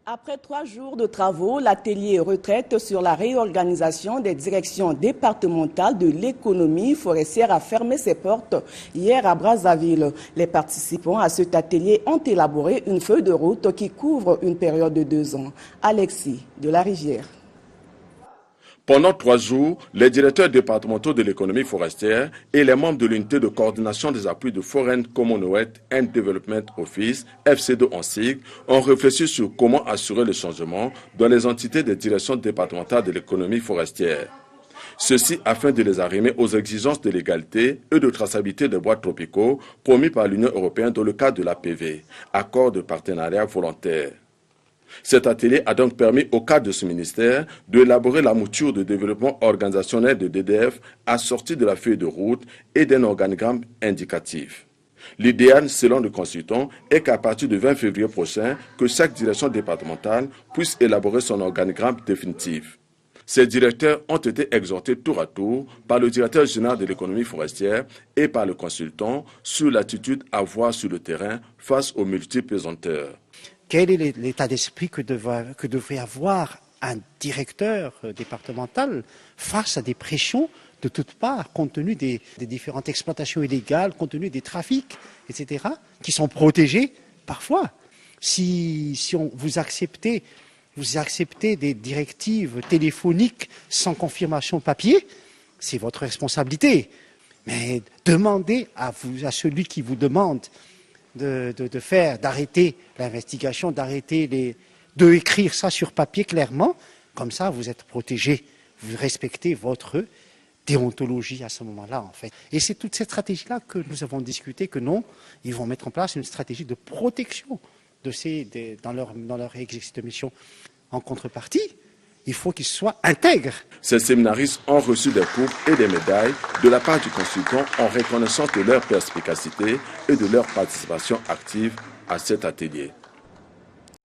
Après 3 jours de travaux, l'atelier retraite sur la réorganisation des directions départementales de l'économie forestière a fermé ses portes hier à Brazzaville. Les participants à cet atelier ont élaboré une feuille de route qui couvre une période de 2 ans. Alexis de la Rivière. Pendant 3 jours, les directeurs départementaux de l'économie forestière et les membres de l'unité de coordination des appuis de Foreign Commonwealth and Development Office, FCD en sigle, ont réfléchi sur comment assurer le changement dans les entités des directions départementales de l'économie forestière. Ceci afin de les arrimer aux exigences de l'égalité et de traçabilité des bois tropicaux promis par l'Union européenne dans le cadre de l'APV, accord de partenariat volontaire. Cet atelier a donc permis au cadre de ce ministère d'élaborer la mouture de développement organisationnel de DDF assortie de la feuille de route et d'un organigramme indicatif. L'idéal, selon le consultant, est qu'à partir du 20 février prochain, que chaque direction départementale puisse élaborer son organigramme définitif. Ces directeurs ont été exhortés tour à tour par le directeur général de l'économie forestière et par le consultant sur l'attitude à avoir sur le terrain face aux multiples pesanteurs. Quel est l'état d'esprit que devrait avoir un directeur départemental face à des pressions de toutes parts, compte tenu des différentes exploitations illégales, compte tenu des trafics, etc., qui sont protégés parfois. Si vous acceptez des directives téléphoniques sans confirmation papier, c'est votre responsabilité. Mais demandez à celui qui vous demande d'arrêter l'investigation, de écrire ça sur papier clairement, comme ça vous êtes protégé, vous respectez votre déontologie à ce moment-là en fait. Et c'est toute cette stratégie-là que nous avons discuté, que non, ils vont mettre en place une stratégie de protection dans leur exercice de mission. En contrepartie, il faut qu'ils soient intègres. Ces séminaristes ont reçu des coupes et des médailles de la part du consultant en reconnaissance de leur perspicacité et de leur participation active à cet atelier.